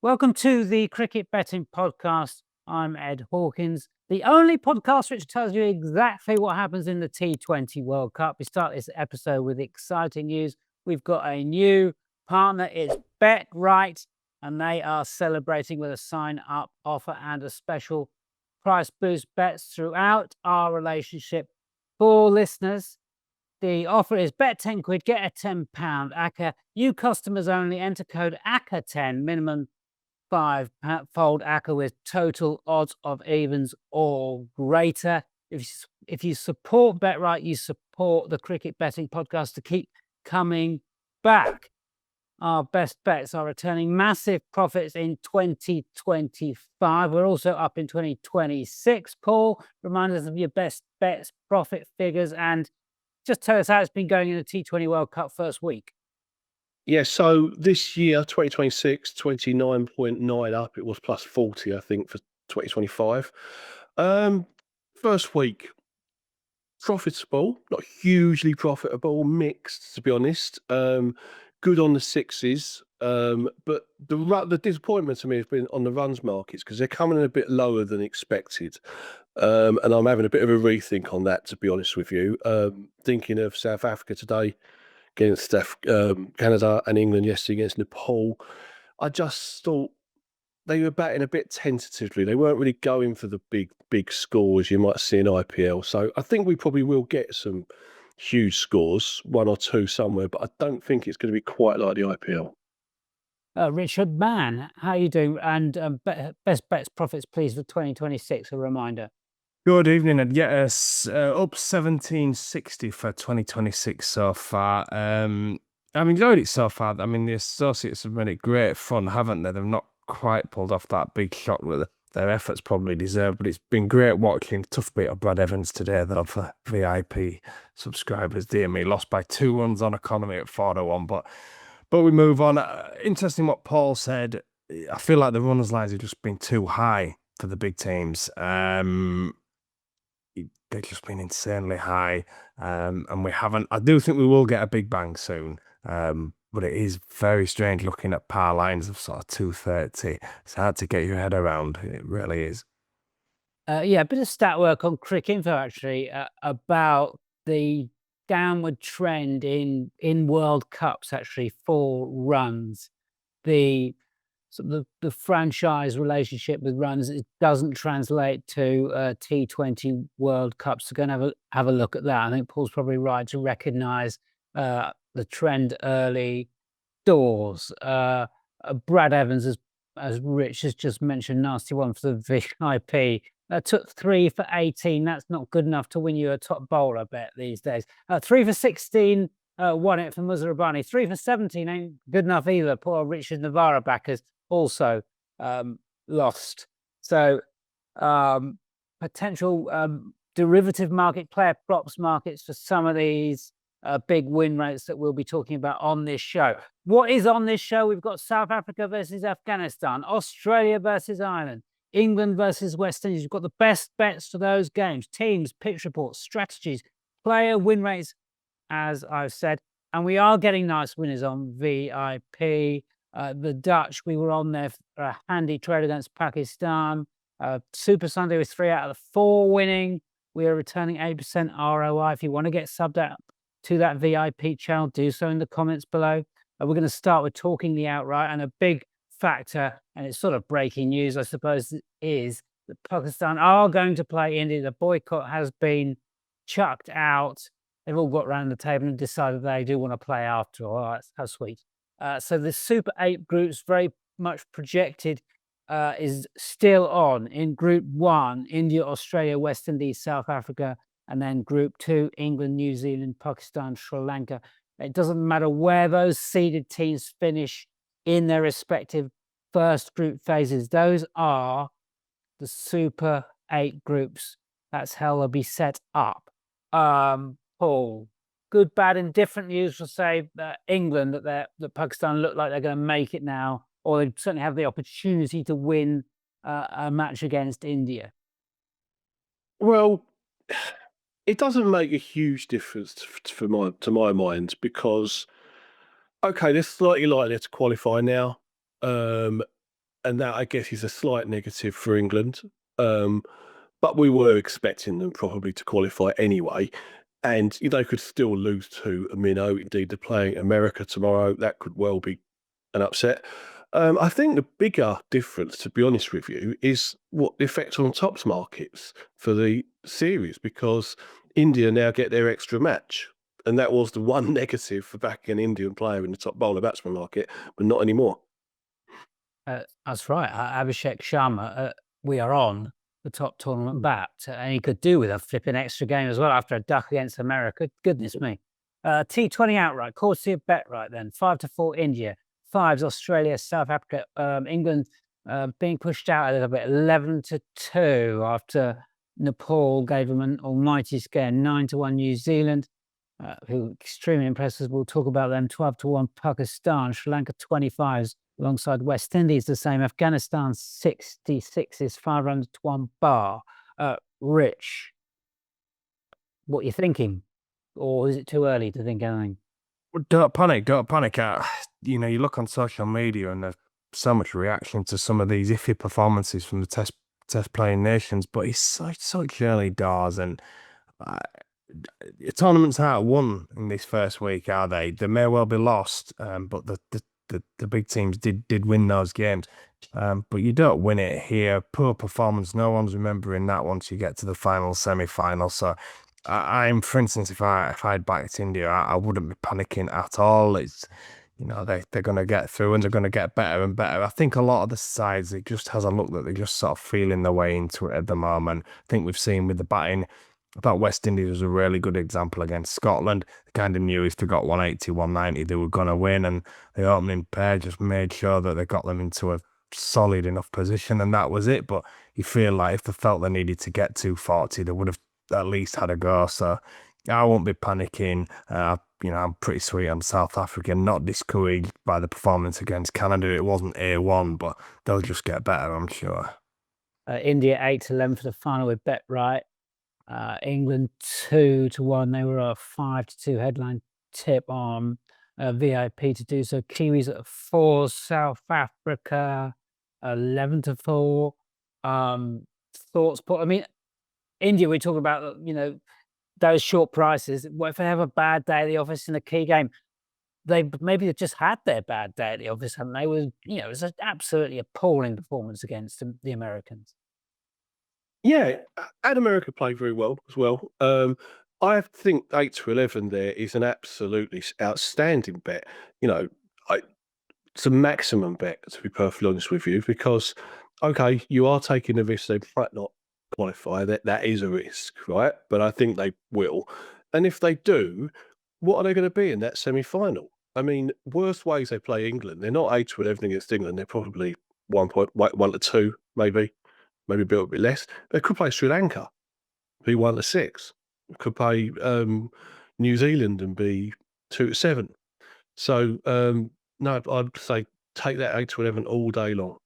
Welcome to the Cricket Betting Podcast. I'm Ed Hawkins, the only podcast which tells you exactly what happens in the T20 World Cup. We start this episode with exciting news. We've got a new partner. It's Bet Right, and they are celebrating with a sign-up offer and a special price boost bets throughout our relationship for listeners. The offer is bet 10 quid, get a £10 ACCA. New customers only. Enter code ACCA10, minimum 5-fold ACCA with total odds of evens or greater. If you support Bet Right, you support the Cricket Betting Podcast to keep coming back. Our best bets are returning massive profits in 2025. We're also up in 2026. Paul, remind us of your best bets, profit figures, and just tell us how it's been going in the T20 World Cup first week. Yeah, so this year, 2026, 29.9 up. It was plus 40, I think, for 2025. First week, profitable, not hugely profitable, mixed, to be honest. Good on the sixes. But the disappointment to me has been on the runs markets because they're coming in a bit lower than expected. And I'm having a bit of a rethink on that, to be honest with you. Thinking of South Africa today against Canada and England yesterday against Nepal. I just thought they were batting a bit tentatively. They weren't really going for the big scores you might see in IPL. So I think we probably will get some huge scores, one or two somewhere, but I don't think it's going to be quite like the IPL. Richard Mann, how are you doing? And best bets, profits, please, for 2026, a reminder. Good evening, and yes, up 1760 for 2026 so far. I've enjoyed it so far. I mean, the associates have made it great fun, haven't they? They've not quite pulled off that big shot with their efforts probably deserved, but it's been great watching. Tough beat of Brad Evans today, though, for VIP subscribers. Dear me, lost by 2 runs on economy at 4-1, but we move on. Interesting what Paul said. I feel like the runners' lines have just been too high for the big teams. They've just been insanely high, and we haven't. I do think we will get a big bang soon, but it is very strange looking at par lines of sort of 230. It's hard to get your head around. It really is. Yeah, a bit of stat work on Cricinfo actually about the downward trend in World Cups actually for runs. The franchise relationship with runs, it doesn't translate to T20 World Cups. So go and have a look at that. I think Paul's probably right to recognise the trend early doors. Brad Evans, as Rich has just mentioned, nasty one for the VIP. Took 3 for 18. That's not good enough to win you a top bowler bet these days. 3 for 16. Won it for Muzarabani. 3 for 17 ain't good enough either. Poor Richard Navarra backers also lost. So potential derivative market, player props markets for some of these big win rates that we'll be talking about on this show. What is on this show? We've got South Africa versus Afghanistan, Australia versus Ireland, England versus West Indies. We've got the best bets for those games, teams, pitch reports, strategies, player win rates, as I've said. And we are getting nice winners on VIP. The Dutch, we were on there for a handy trade against Pakistan. Super Sunday was 3 out of the 4 winning. We are returning 8% ROI. If you want to get subbed out to that VIP channel, do so in the comments below. We're going to start with talking the outright, and a big factor, and it's sort of breaking news, I suppose, is that Pakistan are going to play India. The boycott has been chucked out. They've all got around the table and decided they do want to play after all. That's how sweet. So the Super 8 groups, very much projected, is still on. In Group 1, India, Australia, West Indies, South Africa, and then Group 2, England, New Zealand, Pakistan, Sri Lanka. It doesn't matter where those seeded teams finish in their respective first group phases. Those are the Super 8 groups. That's how they'll be set up. Paul, good, bad, and different news for, say, England, that Pakistan look like they're going to make it now, or they certainly have the opportunity to win a match against India. Well, it doesn't make a huge difference to my mind because, okay, they're slightly likely to qualify now. and that, I guess, is a slight negative for England. But we were expecting them probably to qualify anyway, and they could still lose to a minnow. Indeed, they're playing America tomorrow. That could well be an upset. I think the bigger difference, to be honest with you, is what the effect on tops markets for the series, because India now get their extra match. And that was the one negative for backing an Indian player in the top bowler batsman market, but not anymore. That's right. Abhishek Sharma, we are on the top tournament bat, and he could do with a flipping extra game as well after a duck against America. Goodness me. T20 outright, courtesy of BetRight then. 5-4 India, 5s Australia, South Africa, England being pushed out a little bit, 11-2 after Nepal gave them an almighty scare, 9-1 New Zealand, who extremely impressive. We'll talk about them. 12-1 Pakistan, Sri Lanka 25s alongside West Indies, the same. Afghanistan 66s, 5-1 bar. Rich, what you thinking? Or is it too early to think anything? Don't panic. You look on social media and there's so much reaction to some of these iffy performances from the test playing nations, but it's such early doors, and tournaments aren't won in this first week, are they? They may well be lost, but the big teams did win those games. But you don't win it here. Poor performance. No one's remembering that once you get to the final, semi-final. So I'm, for instance, if I'd backed India, I wouldn't be panicking at all. It's, they're going to get through and they're going to get better and better. I think a lot of the sides, it just has a look that they're just sort of feeling their way into it at the moment. I think we've seen with the batting, I thought West Indies was a really good example against Scotland. They kind of knew if they got 180, 190, they were going to win. And the opening pair just made sure that they got them into a solid enough position, and that was it. But you feel like if they felt they needed to get 240, they would have at least had a go. So I won't be panicking. I'm pretty sweet on South Africa, not discouraged by the performance against Canada. It wasn't A1, but they'll just get better, I'm sure. India 8-11 for the final with BetRight. England 2-1. They were a 5-2 headline tip on VIP to do so. Kiwis at 4, South Africa 11-4. Thoughts, Paul? I mean, India, we talk about those short prices. What if they have a bad day at the office in a key game? Maybe they've just had their bad day at the office, haven't they? It was an absolutely appalling performance against the Americans. Yeah, and America played very well as well. I think 8-11 there is an absolutely outstanding bet. It's a maximum bet, to be perfectly honest with you, because, okay, you are taking a risk they might not qualify. That is a risk, right? But I think they will. And if they do, what are they going to be in that semi-final? I mean, worst ways they play England, they're not 8-11 against England. They're probably 1-2, maybe a bit less. They could play Sri Lanka, be 1-6. Could play New Zealand and be 2-7. So no, I'd say take that 8-11 all day long.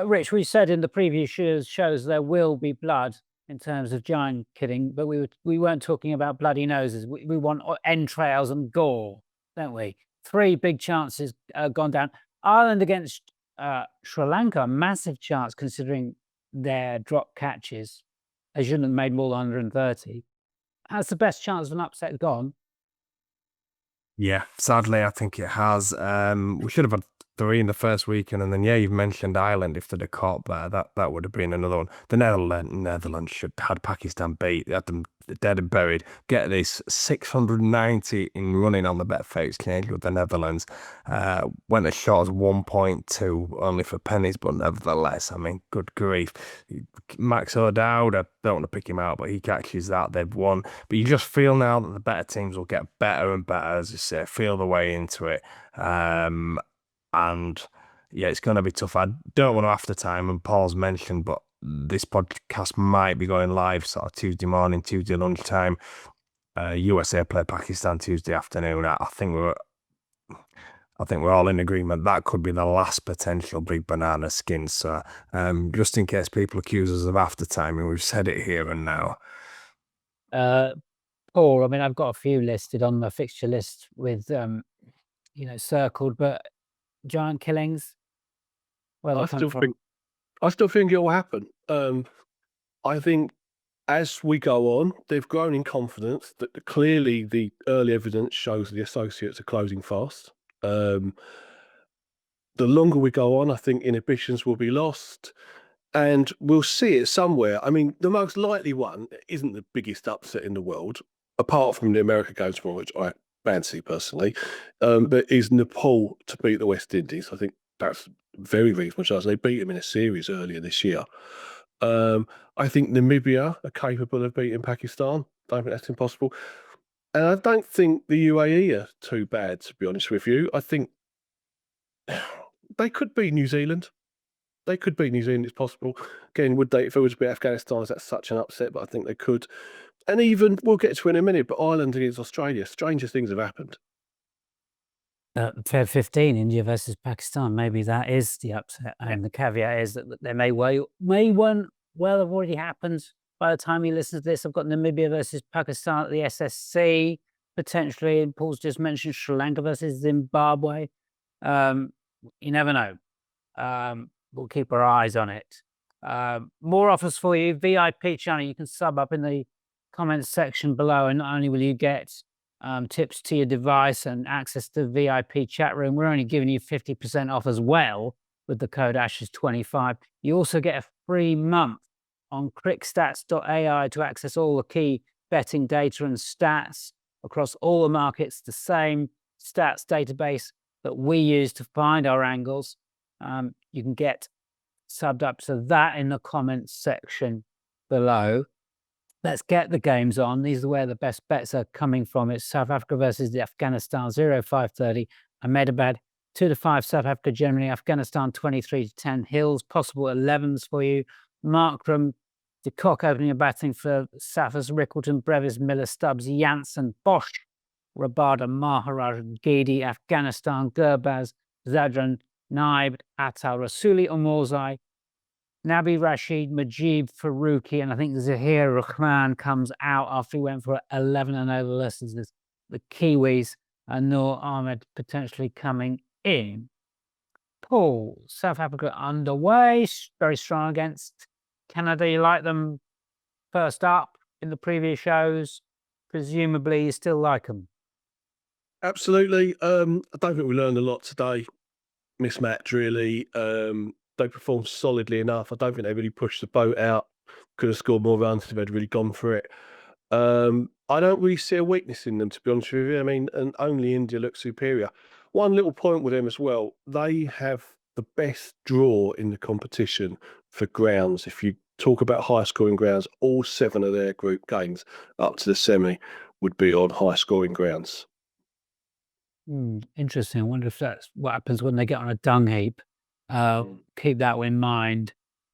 Rich, we said in the previous shows there will be blood in terms of giant killing, but we weren't talking about bloody noses. We want entrails and gore, don't we? 3 big chances gone down. Ireland against Sri Lanka, massive chance considering their drop catches. They shouldn't have made more than 130. That's the best chance of an upset gone. Yeah, sadly, I think it has. We should have had 3 in the first weekend, and then you've mentioned Ireland. If they'd have caught there, that would have been another one. The Netherlands should had Pakistan beat. They had them dead and buried. Get this, 690 in running on the Betfair exchange with the Netherlands. Went as short as 1.2 only for pennies, but nevertheless, I mean, good grief. Max O'Dowd, I don't want to pick him out, but he catches that, they've won. But you just feel now that the better teams will get better and better, as you say, feel the way into it. And yeah, it's going to be tough. I don't want to after time, and Paul's mentioned, but this podcast might be going live sort of Tuesday morning, Tuesday lunchtime. USA play Pakistan Tuesday afternoon. I think we're all in agreement that could be the last potential big banana skin. So just in case people accuse us of after timing, we've said it here and now. Paul, I mean, I've got a few listed on the fixture list with circled, but giant killings, where they I come still from. think it will happen. I think as we go on, they've grown in confidence. That clearly the early evidence shows the associates are closing fast. The longer we go on, I think inhibitions will be lost, and we'll see it somewhere. I mean, the most likely one isn't the biggest upset in the world, apart from the America games tomorrow, which I fancy personally, but is Nepal to beat the West Indies. I think that's very reasonable chance. They beat them in a series earlier this year. I think Namibia are capable of beating Pakistan. Don't think that's impossible. And I don't think the UAE are too bad, to be honest with you. I think they could beat New Zealand. They could beat New Zealand, it's possible. Again, would they, if it was a bit Afghanistan, that's such an upset, but I think they could. And even, we'll get to it in a minute, but Ireland against Australia, stranger things have happened. Fair 15, India versus Pakistan. Maybe that is the upset. And the caveat is that they may well have already happened by the time you listen to this. I've got Namibia versus Pakistan at the SSC, potentially. And Paul's just mentioned Sri Lanka versus Zimbabwe. You never know. We'll keep our eyes on it. More offers for you. VIP channel. You can sub up in the comments section below, and not only will you get tips to your device and access to the VIP chat room, we're only giving you 50% off as well with the code ASHES25. You also get a free month on crickstats.ai to access all the key betting data and stats across all the markets, the same stats database that we use to find our angles. You can get subbed up to that in the comments section below. Let's get the games on. These are where the best bets are coming from. It's South Africa versus the Afghanistan, 0-530. Ahmedabad, 2-5 South Africa generally. Afghanistan, 23-10. Hills, possible 11s for you. Markram, de Kock opening and batting for Safas, Rickleton, Brevis, Miller, Stubbs, Janssen, Bosch, Rabada, Maharaj, Gedi, Afghanistan, Gurbaz, Zadran, Naib, Atal, Rasuli, Omorzai, Nabi Rashid, Majib, Faruqi, and I think Zahir Rahman comes out after he went for 11 and over lessons. The Kiwis and Noor Ahmed potentially coming in. Paul, South Africa underway, very strong against Canada. You like them first up in the previous shows? Presumably you still like them. Absolutely. I don't think we learned a lot today. Mismatch, really. They performed solidly enough. I don't think they really pushed the boat out. Could have scored more runs if they'd really gone for it. I don't really see a weakness in them, to be honest with you. I mean, and only India looks superior. One little point with them as well, they have the best draw in the competition for grounds. If you talk about high-scoring grounds, all 7 of their group games up to the semi would be on high-scoring grounds. Interesting. I wonder if that's what happens when they get on a dung heap. Keep that in mind.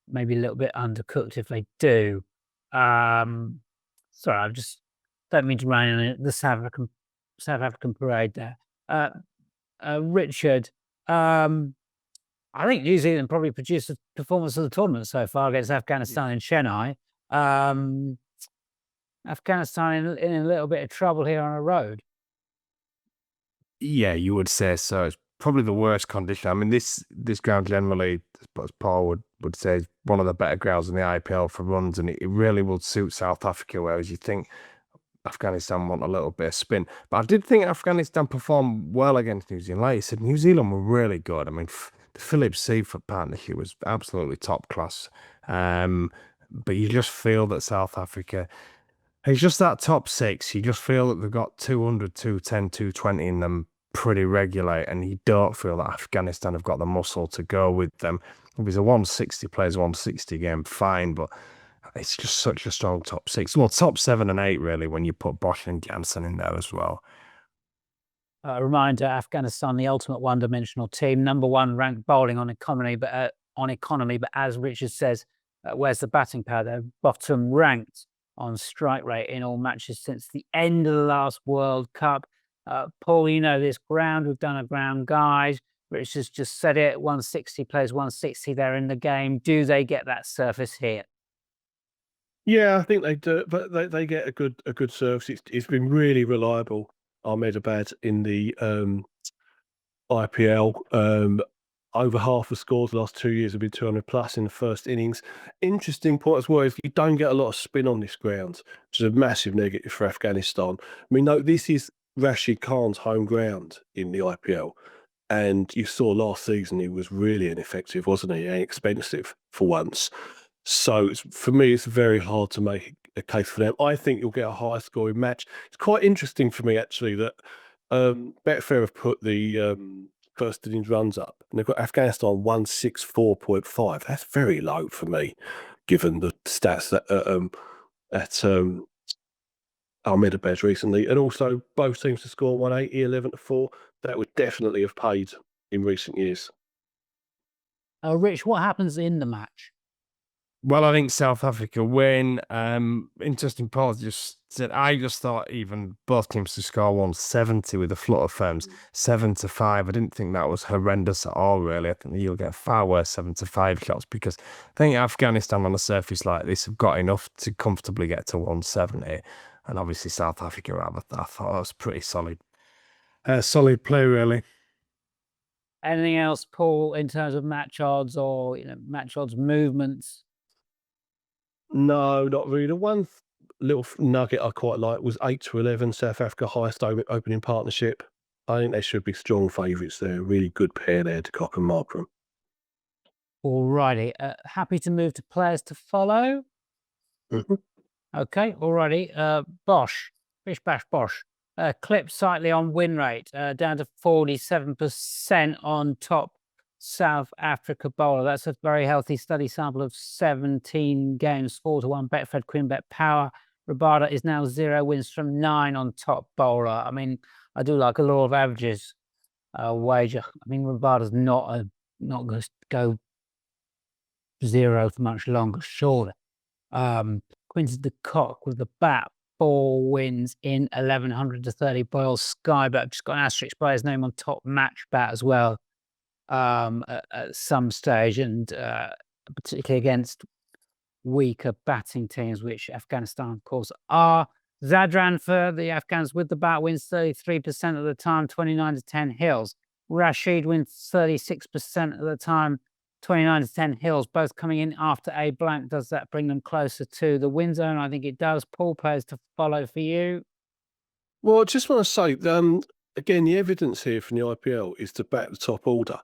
Maybe a little bit undercooked if they do. Sorry, I just don't mean to rain on the South African parade there. Richard, I think New Zealand probably produced the performance of the tournament so far against Afghanistan in Chennai. Afghanistan in a little bit of trouble here on a road. Yeah, you would say so. It's probably the worst condition. I mean, this ground generally, as Paul would say, is one of the better grounds in the IPL for runs, and it really will suit South Africa, whereas you think Afghanistan want a little bit of spin. But I did think Afghanistan performed well against New Zealand. Like you said, New Zealand were really good. I mean, the Phillips Seaford partnership was absolutely top class. But you just feel that South Africa, it's just that top 6. You just feel that they've got 200, 210, 220 in them pretty regular, and you don't feel that Afghanistan have got the muscle to go with them. If it's a 160 plays 160 game, fine, but it's just such a strong top 6. Well, top 7 and 8 really when you put Bosch and Janssen in there as well. A reminder: Afghanistan, the ultimate one-dimensional team, number 1 ranked bowling on economy, but as Richard says, where's the batting power? They're bottom ranked on strike rate in all matches since the end of the last World Cup. Paul, you know this ground. We've done a ground guide. Richard's just said it. 160 plays 160 there in the game. Do they get that surface here? Yeah, I think they do, but they get a good service. It's been really reliable. Ahmedabad in the IPL. over half the scores the last 2 years have been 200 plus in the first innings. Interesting point as well is you don't get a lot of spin on this ground, which is a massive negative for Afghanistan. I mean, no, this is Rashid Khan's home ground in the IPL. And you saw last season he was really ineffective, wasn't he? And expensive for once. So for me, it's very hard to make a case for them. I think you'll get a high scoring match. It's quite interesting for me actually that Betfair have put the first innings runs up, and they've got Afghanistan 164.5. That's very low for me, given the stats that at Ahmedabad recently, and also both teams to score 180, 11-4. That would definitely have paid in recent years. Rich, what happens in the match? Well, I think South Africa win. Interesting Paul just said, I just thought even both teams to score 170 with the flutter firms, 7-5. I didn't think that was horrendous at all, really. I think you'll get far worse 7-5 shots because I think Afghanistan on a surface like this have got enough to comfortably get to 170. And obviously South Africa, I thought it was pretty solid. Solid play, really. Anything else, Paul, in terms of match odds or match odds movements? No, not really. The one little nugget I quite like was 8-11, South Africa highest opening partnership. I think they should be strong favourites there. Really good pair there, De Kock and Markram. Alrighty. Happy to move to players to follow? Mm-hmm. Okay, alrighty. Bosch, Bish Bash Bosch. Clipped slightly on win rate, down to 47% on top South Africa bowler. That's a very healthy study sample of 17 games, 4-1. Betfred Queenbet Power. Rabada is now 0 wins from 9 on top bowler. I mean, I do like a law of averages wager. I mean, Rabada's not going to go 0 for much longer, surely. Quinton de Kock with the bat, 4 wins in 1130. Boyle Sky, but I've just got an asterisk by his name on top match bat as well. At some stage, and particularly against weaker batting teams, which Afghanistan, of course, are. Zadran for the Afghans with the bat wins 33% of the time, 29-10 Hills. Rashid wins 36% of the time, 29-10 Hills, both coming in after a blank. Does that bring them closer to the win zone? I think it does. Paul, players to follow for you. Well, I just want to say, again, the evidence here from the IPL is to back the top order.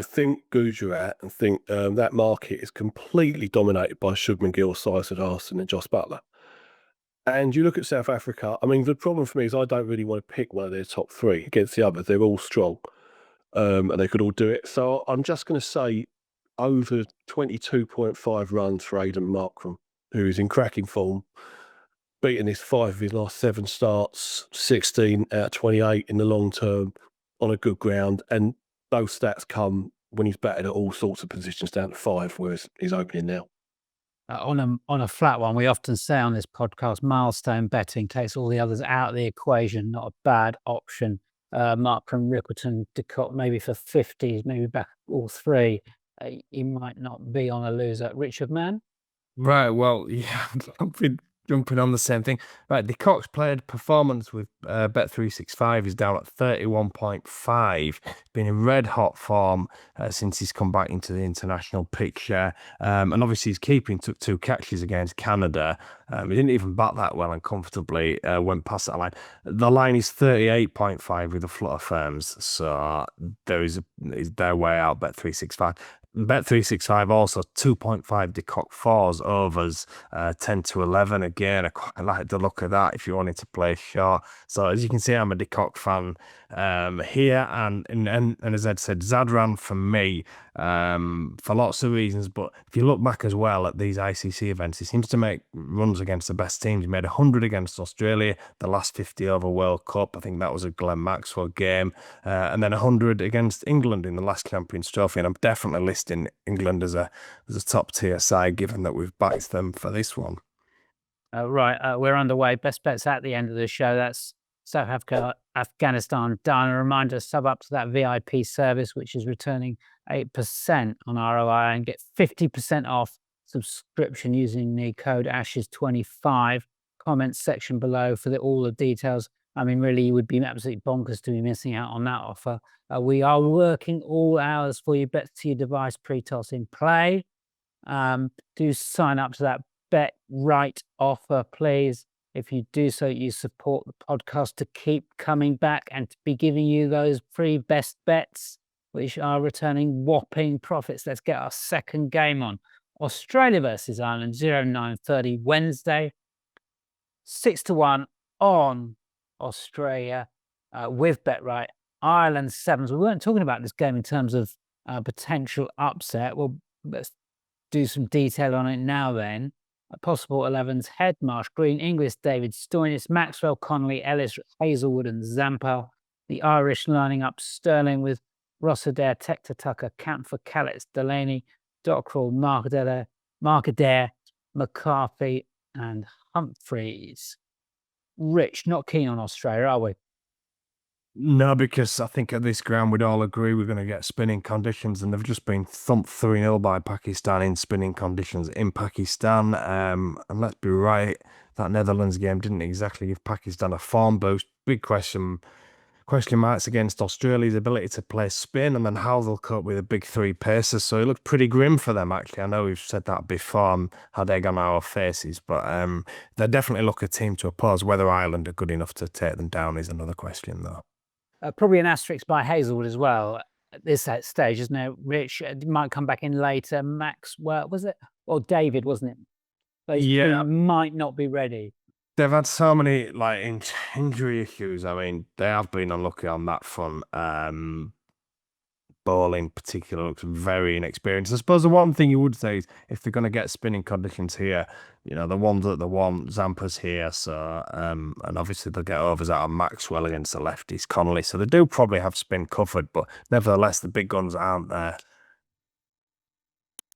Think Gujarat and think that market is completely dominated by Shubman Gill, Syed Arson and Joss Butler. And you look at South Africa, I mean, the problem for me is I don't really want to pick one of their top three against the others. They're all strong and they could all do it. So I'm just going to say over 22.5 runs for Aidan Markram, who is in cracking form. Beaten his 5 of his last 7 starts, 16 out of 28 in the long term on a good ground. And those stats come when he's batted at all sorts of positions down to 5, whereas he's opening now. On a flat one, we often say on this podcast, milestone betting takes all the others out of the equation. Not a bad option. Markram, Rickleton, de Kock, maybe for 50s, maybe back all 3. He might not be on a loser. Richard Mann? Right, well, yeah, jumping on the same thing. Right, De Kock's played performance with Bet365 is down at 31.5. Been in red hot form since he's come back into the international picture. And obviously his keeping took 2 catches against Canada. He didn't even bat that well and comfortably went past that line. The line is 38.5 with the flutter firms. So is their way out, Bet365. Bet365 also 2.5 De Kock 4s overs 10-11 again. I quite like the look of that if you wanted to play short. So as you can see, I'm a De Kock fan here, and as Ed said, Zadran for me for lots of reasons. But if you look back as well at these ICC events, he seems to make runs against the best teams. He made 100 against Australia, the last 50 over World Cup. I think that was a Glenn Maxwell game, and then 100 against England in the last Champions Trophy. And I'm definitely listing England as a top tier side, given that we've backed them for this one. Right, we're underway. Best bets at the end of the show. That's South Africa, Afghanistan done. A reminder, sub up to that VIP service, which is returning 8% on ROI, and get 50% off subscription using the code ASHES25. Comments section below for all the details. I mean, really, you would be absolutely bonkers to be missing out on that offer. We are working all hours for you. Bet to your device pre-toss in play. Do sign up to that Bet Right offer, please. If you do so, you support the podcast to keep coming back and to be giving you those free best bets, which are returning whopping profits. Let's get our second game on. Australia versus Ireland, 09:30 Wednesday. 6-1 on Australia with Bet Right. Ireland 7s. We weren't talking about this game in terms of potential upset. Well, let's do some detail on it now then. Possible 11s: Head, Marsh, Green, Inglis, David, Stoinis, Maxwell, Connolly, Ellis, Hazelwood and Zampel. The Irish lining up: Sterling with Rossadair, Tector, Tucker, Camphor, Callets, Delaney, Dockrell, Markadair, McCarthy and Humphreys. Rich, not keen on Australia, are we? No, because I think at this ground we'd all agree we're going to get spinning conditions, and they've just been thumped 3-0 by Pakistan in spinning conditions in Pakistan. And let's be right, that Netherlands game didn't exactly give Pakistan a form boost. Big question marks against Australia's ability to play spin, and then how they'll cope with the big three pacers. So it looked pretty grim for them, actually. I know we've said that before and had egg on our faces, but they definitely look a team to oppose. Whether Ireland are good enough to take them down is another question, though. Probably an asterisk by Hazelwood as well at this stage, isn't it? Rich might come back in later. Maxwell, was it? Or David, wasn't it? Those two might not be ready. They've had so many injury issues. I mean, they have been unlucky on that front. Ball in particular looks very inexperienced. I suppose the one thing you would say is if they're going to get spinning conditions here, the ones that they want, Zampa's here, so and obviously they'll get overs out of Maxwell against the lefties, Connolly, so they do probably have spin covered, but nevertheless the big guns aren't there.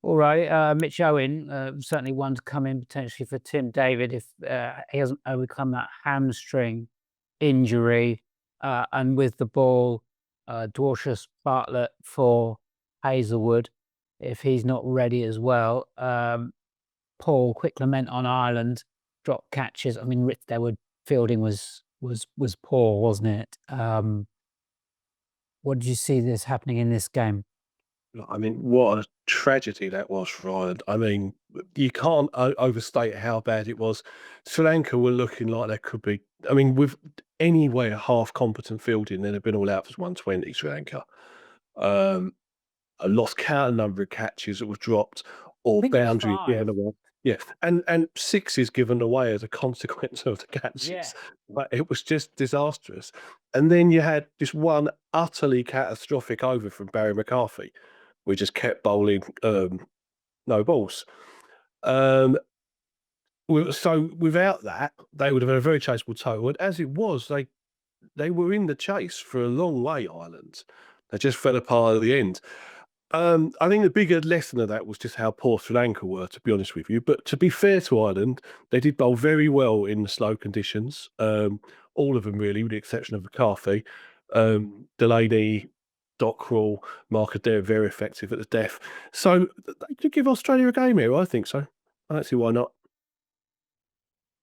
All right, Mitch Owen, certainly one to come in potentially for Tim David if he hasn't overcome that hamstring injury, and with the ball, Dwarshuis Bartlett for Hazelwood if he's not ready as well. Paul, quick lament on Ireland, drop catches. I mean, their fielding was poor, wasn't it? What did you see this happening in this game? I mean, what a tragedy that was for Ireland. I mean, you can't overstate how bad it was. Sri Lanka were looking like they could be. I mean, with anywhere half competent fielding, they'd have been all out for 120. Sri Lanka. A lost count number of catches that were dropped or boundaries. Yeah, and sixes given away as a consequence of the catches. Yeah. But it was just disastrous. And then you had this one utterly catastrophic over from Barry McCarthy. We just kept bowling no balls. So without that, they would have had a very chaseable total. And as it was, they were in the chase for a long way, Ireland. They just fell apart at the end. I think the bigger lesson of that was just how poor Sri Lanka were, to be honest with you. But to be fair to Ireland, they did bowl very well in the slow conditions. All of them really, with the exception of McCarthy. Delaney, Dockrell, Markadair, very effective at the death. So they could give Australia a game here, I think so. I don't see why not.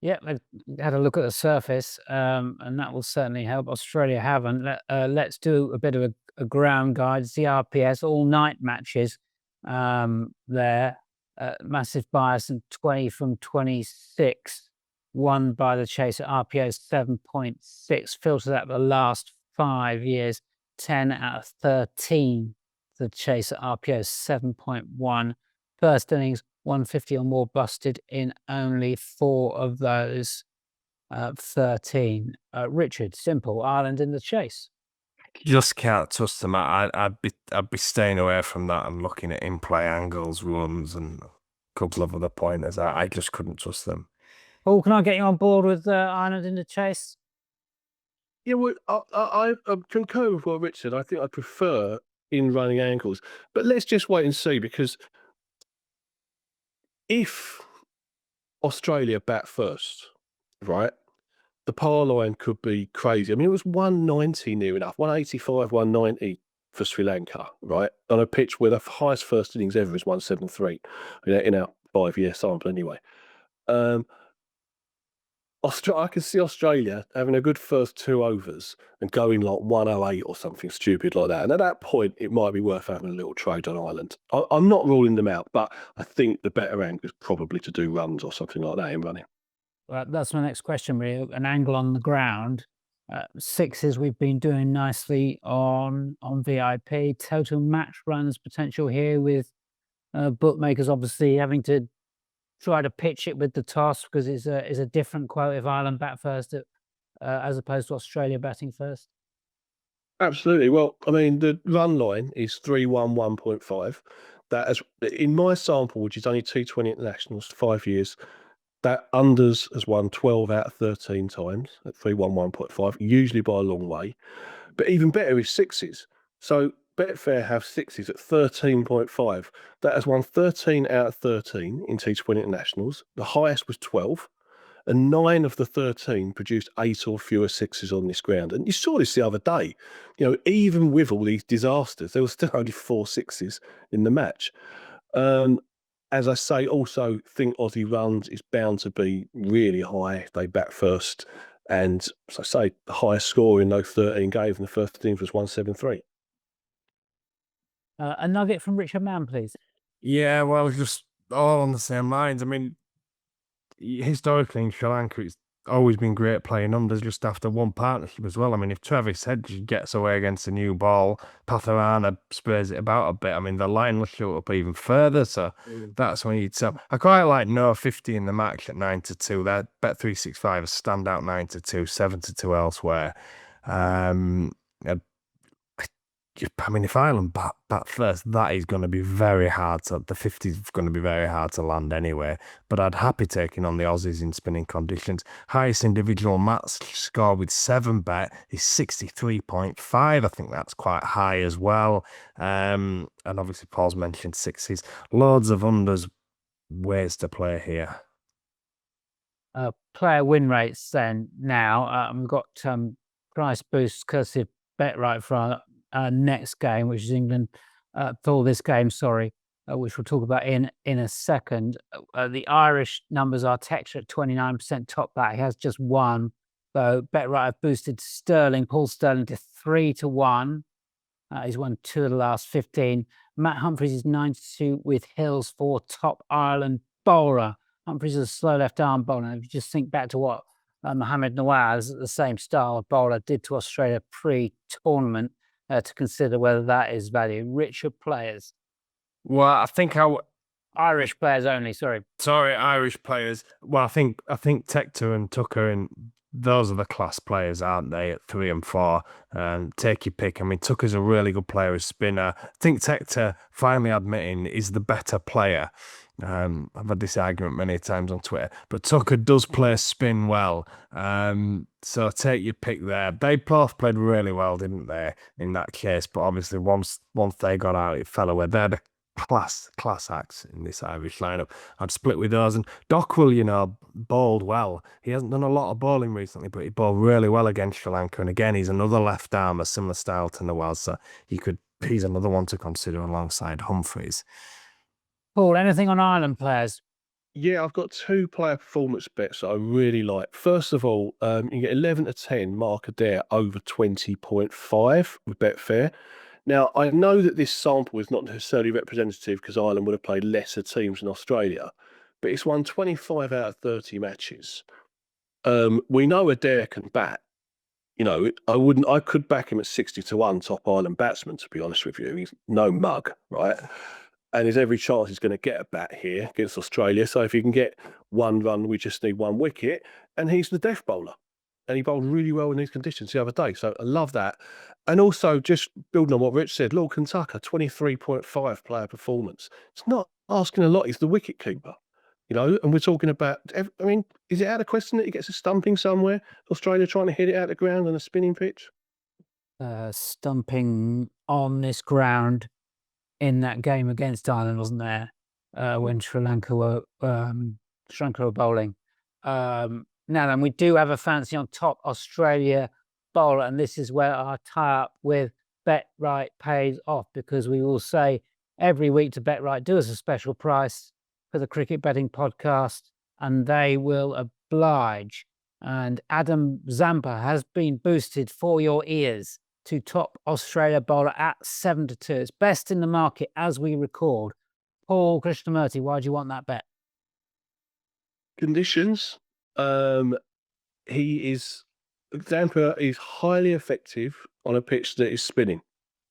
Yeah, I had a look at the surface, and that will certainly help. Australia haven't. Let's do a bit of a ground guide. It's the RPS all-night matches there. Massive bias and 20 from 26 won by the Chaser. RPO 7.6. Filter that for the last 5 years. 10 out of 13. The Chaser RPO 7.1. First innings 150 or more busted in only 4 of those 13. Richard, simple. Ireland in the chase. Just can't trust them. I'd be staying away from that and looking at in-play angles, runs, and a couple of other pointers. I just couldn't trust them. Paul, can I get you on board with Ireland in the chase? Yeah, well, I concur with what Rich said. I think I prefer in-running angles. But let's just wait and see, because if Australia bat first, right, the par line could be crazy. I mean, it was 190 near enough, 185, 190 for Sri Lanka, right, on a pitch where the highest first innings ever is 173 in our 5-year sample anyway. I can see Australia having a good first 2 overs and going like 108 or something stupid like that. And at that point, it might be worth having a little trade on Ireland. I'm not ruling them out, but I think the better angle is probably to do runs or something like that in running. Well, that's my next question, really. An angle on the ground. Sixes we've been doing nicely on VIP. Total match runs potential here with bookmakers obviously having to try to pitch it with the toss because it's a different quote if Ireland bat first as opposed to Australia batting first. Absolutely. Well, I mean, the run line is 311.5. That has, in my sample, which is only T20 internationals, 5 years, that unders has won 12 out of 13 times at 311.5, usually by a long way. But even better is sixes. So Betfair have sixes at 13.5. That has won 13 out of 13 in T20 internationals. The highest was 12. And 9 of the 13 produced 8 or fewer sixes on this ground. And you saw this the other day. Even with all these disasters, there were still only 4 sixes in the match. As I say, also think Aussie runs is bound to be really high. They bat first. And as I say, the highest score in those 13 games in the first teams was 173. A nugget from Richard Mann, please. Yeah, well, just all on the same lines. I mean, historically in Sri Lanka, it's always been great playing unders just after one partnership as well. I mean, if Travis Hedges gets away against a new ball, Patharana sprays it about a bit. I mean, the line will shoot up even further. So that's when you'd tell. I quite like no 50 in the match at 9-2. That Bet365 a standout 9-2, 7-2 elsewhere. I mean, if Ireland bat first, that is going to be very hard. The 50 is going to be very hard to land anyway. But I'd happy taking on the Aussies in spinning conditions. Highest individual match score with 7-bet is 63.5. I think that's quite high as well. And obviously, Paul's mentioned sixes. Loads of unders, ways to play here. Player win rates then now. We've got price boosts courtesy of BetRight for our next game, which is England for this game, which we'll talk about in a second. The Irish numbers are Texture at 29% top back. He has just one. So BetRight have boosted Paul Sterling to 3-1. He's won 2 of the last 15. Matt Humphries is 92 with Hills for top Ireland bowler. Humphries is a slow left arm bowler. And if you just think back to what Mohamed Nawaz, the same style of bowler, did to Australia pre-tournament, to consider whether that is value. Richer players. Well, I think Irish players only. Sorry, Irish players. Well, I think Tector and Tucker, and those are the class players, aren't they? At 3 and 4, take your pick. I mean, Tucker's a really good player as spinner. I think Tector, finally admitting, is the better player. I've had this argument many times on Twitter, but Tucker does play spin well. So take your pick there. They both played really well, didn't they, in that case? But obviously, once they got out, it fell away. They're the class acts in this Irish lineup. I'd split with those. And Dockwell, bowled well. He hasn't done a lot of bowling recently, but he bowled really well against Sri Lanka. And again, he's another left arm, a similar style to Nawaz. So he's another one to consider alongside Humphries. Paul, anything on Ireland players? Yeah, I've got 2 player performance bets that I really like. First of all, you get 11-10 Mark Adair over 20.5 with Betfair. Now, I know that this sample is not necessarily representative because Ireland would have played lesser teams than Australia, but it's won 25 out of 30 matches. We know Adair can bat. I could back him at 60-1 top Ireland batsman, to be honest with you. He's no mug, right? And there's every chance he's going to get a bat here against Australia. So if he can get 1 run, we just need 1 wicket. And he's the death bowler. And he bowled really well in these conditions the other day. So I love that. And also, just building on what Rich said, Lorcan Tucker, 23.5 player performance. It's not asking a lot. He's the wicket keeper. And we're talking about, is it out of question that he gets a stumping somewhere? Australia trying to hit it out of the ground on a spinning pitch? Stumping on this ground in that game against Ireland, wasn't there? When Sri Lanka were bowling. Now then, we do have a fancy on top Australia bowler, and this is where our tie-up with BetRight pays off, because we will say every week to BetRight, do us a special price for the Cricket Betting Podcast, and they will oblige. And Adam Zampa has been boosted for your ears to top Australia bowler at 7-2. It's best in the market as we record. Paul Krishnamurti, why do you want that bet? Conditions. Zampa is highly effective on a pitch that is spinning,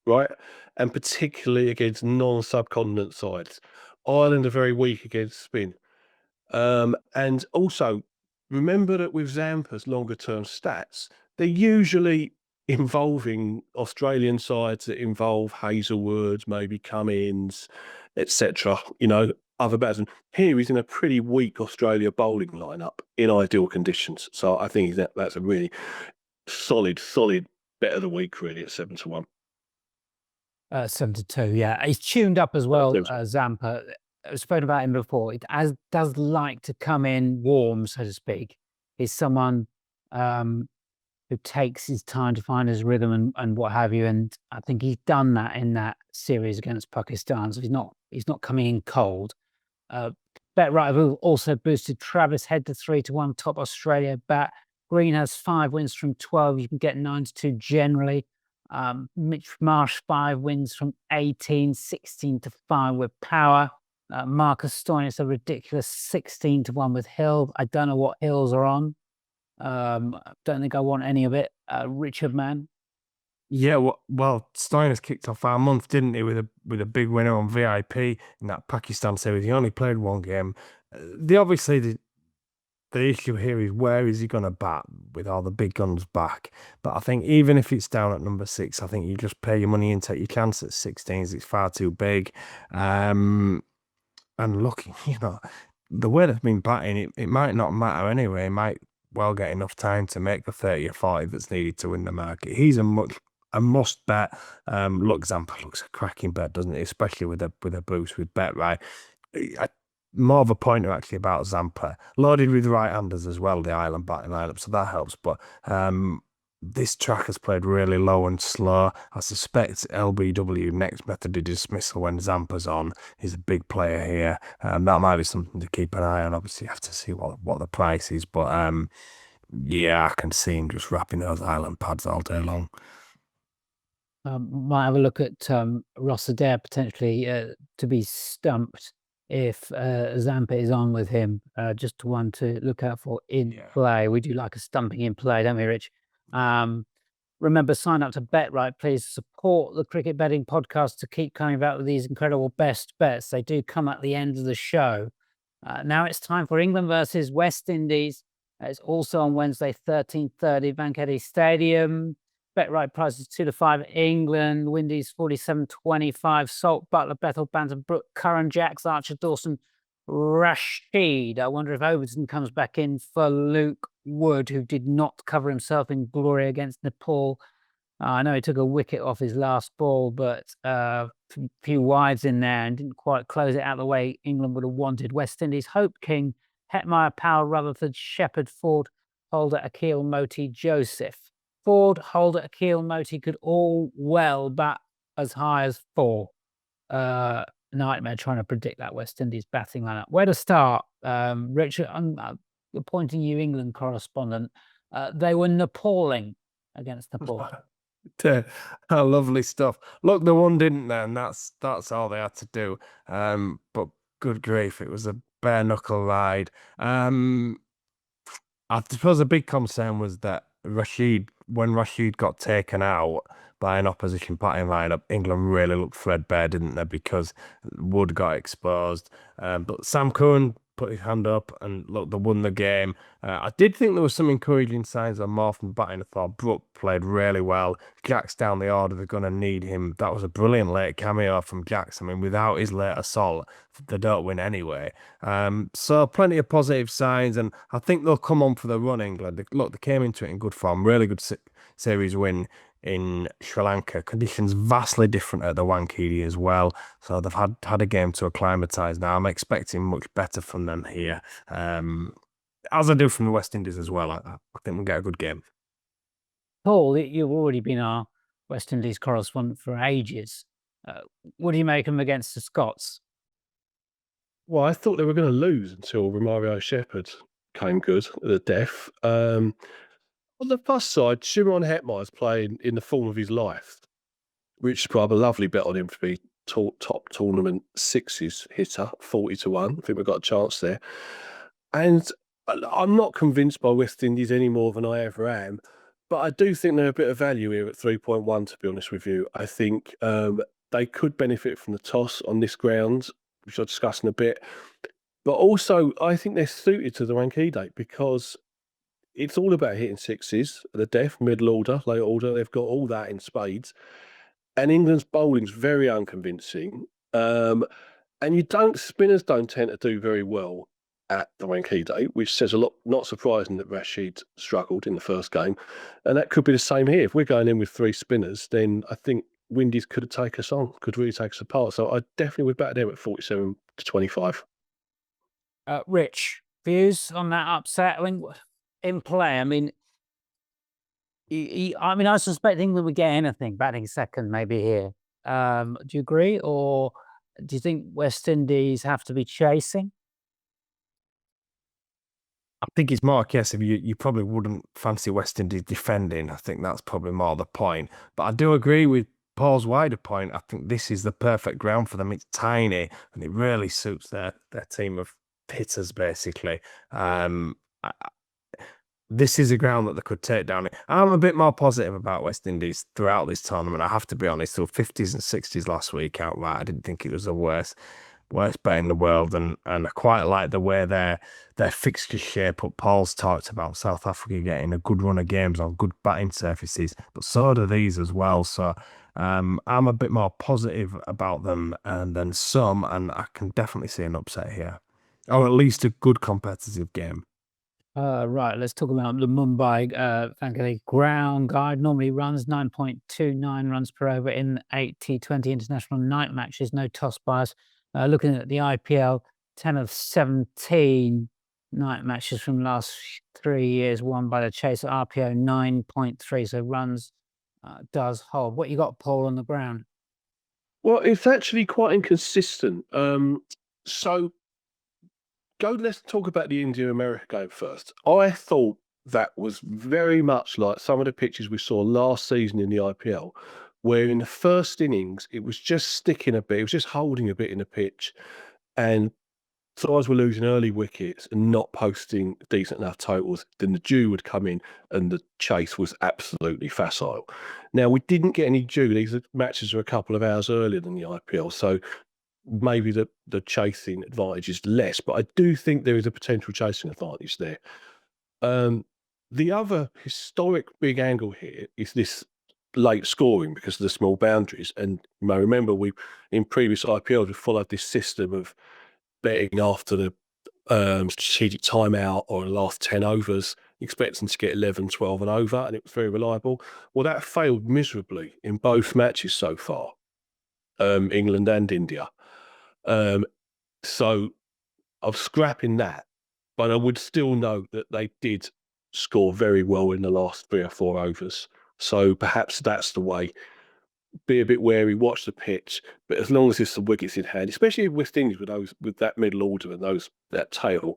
right? And particularly against non-subcontinent sides. Ireland are very weak against spin. And also, remember that with Zampa's longer term stats, they're usually involving Australian sides that involve Hazelwood, maybe Cummins, etc. Other batsmen. Here he's in a pretty weak Australia bowling lineup in ideal conditions. So I think that's a really solid bet of the week, really, at 7-1. 7-2, yeah. He's tuned up as well, Zampa. I've spoken about him before. It does like to come in warm, so to speak. He's someone who takes his time to find his rhythm and what have you. And I think he's done that in that series against Pakistan. So he's not coming in cold. BetRight have also boosted Travis Head to 3-1 top Australia bat. Green has 5 wins from 12. You can get 9-2 generally. Mitch Marsh 5 wins from 18, 16-5 with power. Marcus Stoinis a ridiculous 16-1 with Hill. I don't know what Hills are on. Don't think I want any of it. Richard Mann. Yeah, well, Stoinis kicked off our month, didn't he, with a big winner on VIP in that Pakistan series. He only played 1 game. The issue here is, where is he going to bat with all the big guns back? But I think even if it's down at number 6, I think you just pay your money and take your chance at 16s. It's far too big. And look, the way they've been batting, it might not matter anyway. It might well get enough time to make the 30 or 40 that's needed to win the market. He's a must bet. Look, Zampa looks a cracking bet, doesn't it? Especially with a boost with BetRight. More of a pointer actually about Zampa. Loaded with right-handers as well, the Ireland batting lineup, so that helps. But this track has played really low and slow. I suspect LBW, next method of dismissal when Zampa's on, is a big player here. That might be something to keep an eye on. Obviously, you have to see what the price is. But yeah, I can see him just wrapping those Ireland pads all day long. Might have a look at Ross Adair potentially to be stumped if Zampa is on with him. Just one to look out for in play. We do like a stumping in play, don't we, Rich? Remember, sign up to BetRight. Please support the Cricket Betting Podcast to keep coming out with these incredible best bets. They do come at the end of the show. Now it's time for England versus West Indies. It's also on Wednesday, 13:30, Wankhede Stadium. BetRight prices 2-5 England, Windies 47.25, Salt, Butler, Bethel, Bantam, Brook, Curran, Jacks, Archer, Dawson, Rashid. I wonder if Overton comes back in for Luke Wood, who did not cover himself in glory against Nepal. I know he took a wicket off his last ball, but a few wides in there and didn't quite close it out the way England would have wanted. West Indies, Hope King, Hetmeyer, Powell, Rutherford, Shepherd, Ford, Holder, Akil, Moti, Joseph. Ford, Holder, Akil, Moti could all well bat as high as 4. Nightmare trying to predict that West Indies batting lineup. Where to start? Richard, I'm appointing you England correspondent. They were Nepaling against Nepal. Lovely stuff. Look, the one didn't then. That's all they had to do. But good grief, it was a bare knuckle ride. I suppose a big concern was that when Rashid got taken out by an opposition batting lineup, England really looked threadbare, didn't they? Because Wood got exposed. But Sam Curran put his hand up and look, they won the game. I did think there was some encouraging signs on more from batting. I thought Brook played really well. Jack's down the order, they're going to need him. That was a brilliant late cameo from Jacks. I mean, without his late assault, they don't win anyway. So plenty of positive signs, and I think they'll come on for the run, England. They came into it in good form. Really good series win in Sri Lanka. Conditions vastly different at the Wankhede as well. So they've had a game to acclimatise now. I'm expecting much better from them here. As I do from the West Indies as well. I think we'll get a good game. Paul, you've already been our West Indies correspondent for ages. What do you make them against the Scots? Well, I thought they were going to lose until Romario Shepherd came good at the death. On the plus side, Shimon Hetmar's playing in the form of his life. Richard Pryor, a lovely bet on him to be top tournament sixes hitter, 40-1. I think we've got a chance there. And I'm not convinced by West Indies any more than I ever am, but I do think they're a bit of value here at 3.1, to be honest with you. I think they could benefit from the toss on this ground, which I'll discuss in a bit. But also, I think they're suited to the Wankide because it's all about hitting sixes, the death, middle order, late order. They've got all that in spades. And England's bowling's very unconvincing. And spinners don't tend to do very well at the Wankide, which says a lot. Not surprising that Rashid struggled in the first game. And that could be the same here. If we're going in with 3 spinners, then I think Windies could take us on, could really take us apart. So I definitely would back them at 47-25. Rich, views on that upset? I mean, in play, I mean, I suspect England would get anything batting second, maybe here. Do you agree, or do you think West Indies have to be chasing? I think it's more a case of you probably wouldn't fancy West Indies defending. I think that's probably more the point. But I do agree with Paul's wider point. I think this is the perfect ground for them. It's tiny and it really suits their team of hitters, basically. This is a ground that they could take down. I'm a bit more positive about West Indies throughout this tournament. I have to be honest. So 50s and 60s last week outright, I didn't think it was the worst bet in the world, and I quite like the way their fixtures shape up. Paul's talked about South Africa getting a good run of games on good batting surfaces, but so do these as well. So I'm a bit more positive about them than some, and I can definitely see an upset here, or at least a good competitive game. Right, let's talk about the Mumbai Vankade ground guide. Normally runs 9.29 runs per over in 8 T20 international night matches, no toss bias. Looking at the IPL, 10 of 17 night matches from last 3 years won by the chaser. RPO 9.3, so runs does hold. What you got, Paul, on the ground? Well, it's actually quite inconsistent. Let's talk about the India-America game first. I thought that was very much like some of the pitches we saw last season in the IPL, where in the first innings, it was just sticking a bit, it was just holding a bit in the pitch, and sides were losing early wickets and not posting decent enough totals. Then the dew would come in and the chase was absolutely facile. Now, we didn't get any dew. These matches are a couple of hours earlier than the IPL, so maybe the chasing advantage is less, but I do think there is a potential chasing advantage there. The other historic big angle here is this late scoring because of the small boundaries. And you may remember in previous IPLs, we followed this system of betting after the strategic timeout or the last 10 overs, expecting to get 11, 12 and over, and it was very reliable. Well, that failed miserably in both matches so far, England and India. So I'm scrapping that, but I would still note that they did score very well in the last 3 or 4 overs. So perhaps that's the way. Be a bit wary, watch the pitch, but as long as there's some wickets in hand, especially West Indies with that middle order and that tail,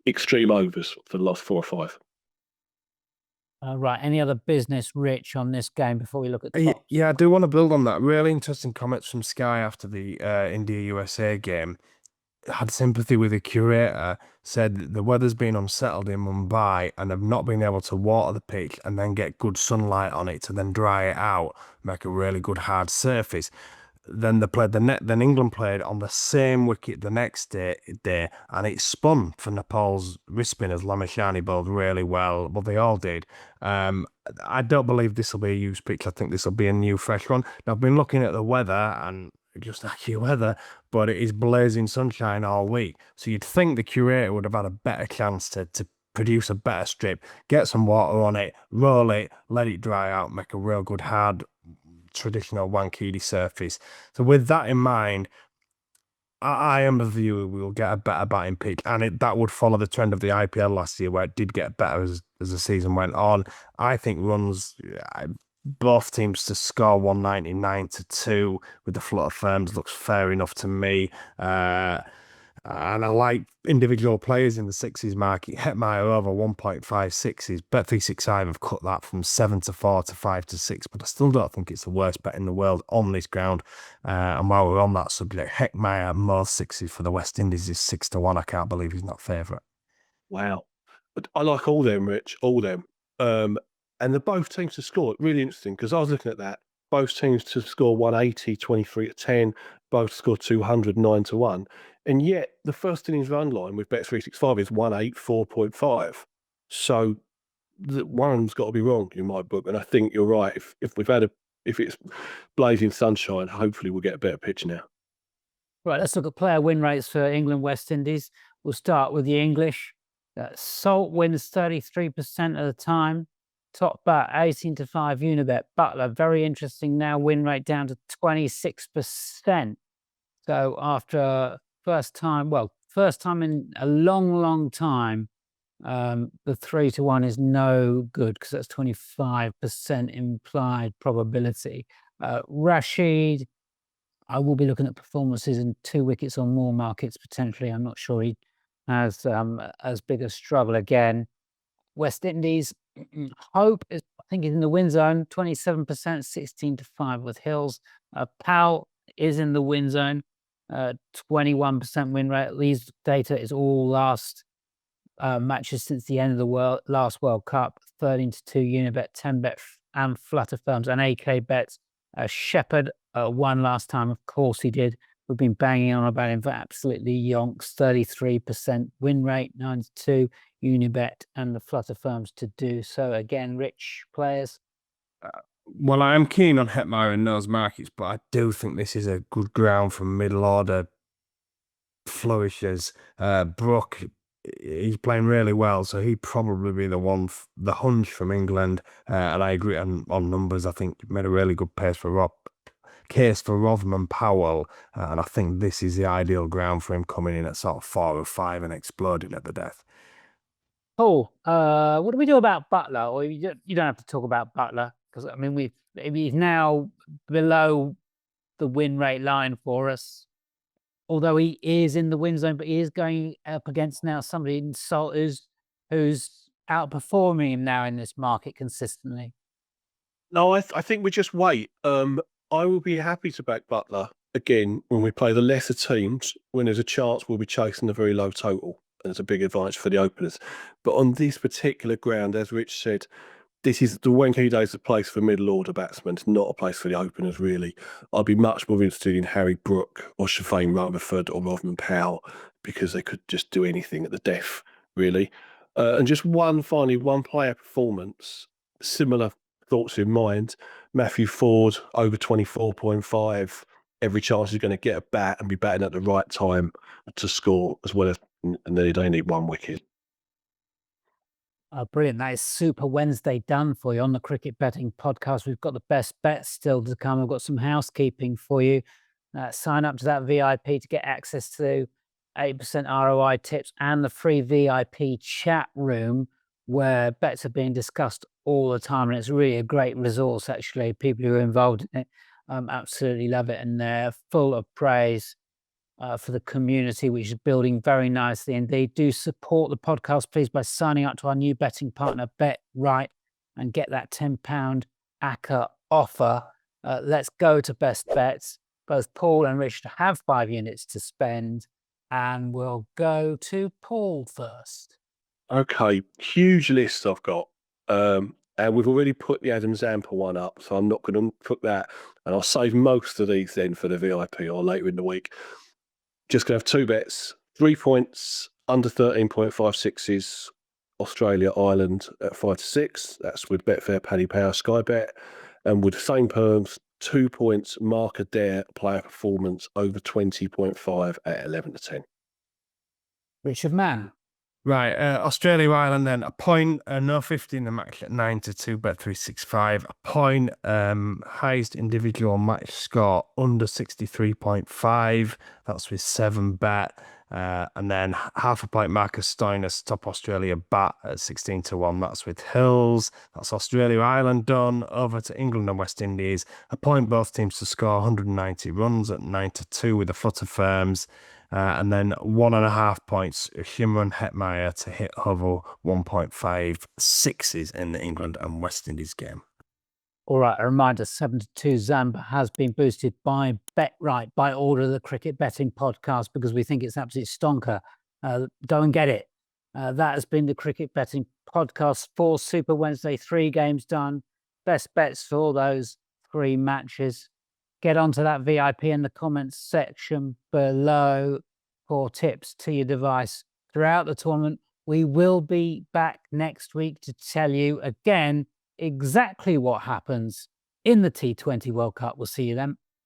extreme overs for the last 4 or 5. Right, any other business, Rich, on this game before we look at tops? Yeah, I do want to build on that. Really interesting comments from Sky after the India-USA game. Had sympathy with the curator, said the weather's been unsettled in Mumbai and have not been able to water the pitch and then get good sunlight on it to then dry it out, make a really good hard surface. Then then England played on the same wicket the next day, and it spun for Nepal's wrist spinners. Lamashani bowled really well, but they all did. I don't believe this will be a used pitch. I think this will be a new, fresh one. Now, I've been looking at the weather and just AccuWeather, but it is blazing sunshine all week. So you'd think the curator would have had a better chance to produce a better strip, get some water on it, roll it, let it dry out, make a real good hard traditional Wankide surface. So with that in mind, I am of the view we will get a better batting pitch, and that would follow the trend of the IPL last year, where it did get better as the season went on. I think runs, both teams to score 199-2 with the flutter firms looks fair enough to me. And I like individual players in the sixes market. Hetmeyer over 1.5 sixes. Bet365 have cut that from 7 to 4 to 5 to 6, but I still don't think it's the worst bet in the world on this ground. And while we're on that subject, Hetmeyer more sixes for the West Indies is 6 to 1. I can't believe he's not favourite. Wow. But I like all them, Rich, all them. And they're both teams to score. Really interesting, because I was looking at that. Both teams to score 180, 23 to 10. Both score 200, 9 to 1. And yet the first innings run line with Bet365 is 184.5. So one's got to be wrong in my book. And I think you're right. If it's blazing sunshine, hopefully we'll get a better pitch now. Right, let's look at player win rates for England, West Indies. We'll start with the English. Salt wins 33% of the time. Top bat, 18 to 5 Unibet. Butler, very interesting now, win rate down to 26%. So after first time in a long, long time, the 3 to 1 is no good because that's 25% implied probability. Rashid, I will be looking at performances in 2 wickets or more markets potentially. I'm not sure he has as big a struggle again. West Indies, Hope is, I think, is in the win zone, 27%, 16 to 5 with Hills. Powell is in the win zone, 21% win rate. These data is all last matches since the end of the last World Cup. 13 to 2 Unibet, 10 bet and Flutter Firms and AK bets. Shepherd won last time, of course he did. We've been banging on about him for absolutely yonks. 33% win rate, 92 Unibet and the Flutter Firms to do so. Again, rich players. Well, I am keen on Hetmeyer in those markets, but I do think this is a good ground for middle order flourishes. Brook, he's playing really well, so he'd probably be the hunch from England. And I agree on numbers. I think you made a really good case for Rothman Powell, and I think this is the ideal ground for him coming in at sort of 4 or 5 and exploding at the death. Paul, what do we do about Butler? Or you don't have to talk about Butler, because I mean he's now below the win rate line for us. Although he is in the win zone, but he is going up against now somebody in Salt who's outperforming him now in this market consistently. No, I think we just wait. I will be happy to back Butler again when we play the lesser teams, when there's a chance we'll be chasing a very low total, and it's a big advantage for the openers. But on this particular ground, as Rich said, this is the Wankhede Days, a place for middle order batsmen. It's not a place for the openers, really. I'd be much more interested in Harry Brook or Shafane Rutherford or Rothman Powell, because they could just do anything at the death, really. And just one player performance, similar thoughts in mind. Matthew Ford over 24.5. Every chance he's going to get a bat and be batting at the right time to score, as well as, and they only need 1 wicket. Brilliant. That is Super Wednesday done for you on the Cricket Betting Podcast. We've got the best bets still to come. We've got some housekeeping for you. Sign up to that VIP to get access to 8% ROI tips and the free VIP chat room where bets are being discussed all the time. And it's really a great resource, actually. People who are involved in it absolutely love it. And they're full of praise for the community, which is building very nicely indeed. Do support the podcast, please, by signing up to our new betting partner, Bet Right, and get that £10 ACCA offer. Let's go to best bets. Both Paul and Richard have 5 units to spend, and we'll go to Paul first. Okay, huge list I've got. And we've already put the Adam Zampa one up, so I'm not going to put that. And I'll save most of these then for the VIP or later in the week. Just going to have 2 bets, 3 points, under 13.56s, Australia, Ireland at 5 to 6. That's with Betfair, Paddy Power, Sky Bet. And with the same terms, 2 points, Mark Adair, player performance over 20.5 at 11 to 10. Richard Mann. Right, Australia, Ireland then, a point, no 50 in the match at 9 to 2, Bet365, a point, highest individual match score under 63.5, that's with 7 bet, and then half a point Marcus Stoinis, top Australia bat at 16 to 1, that's with Hills. That's Australia, Ireland done. Over to England and West Indies, a point both teams to score 190 runs at 9 to 2 with the Flutter Firms. And then 1.5 points, Humran Hetmyer to hit Hovell 1.5 sixes in the England and West Indies game. All right, a reminder, 7-2 Zamba has been boosted by BetRight, by order of the Cricket Betting Podcast, because we think it's absolutely stonker. Go and get it. That has been the Cricket Betting Podcast for Super Wednesday. 3 games done. Best bets for all those 3 matches. Get onto that VIP in the comments section below for tips to your device throughout the tournament. We will be back next week to tell you again exactly what happens in the T20 World Cup. We'll see you then.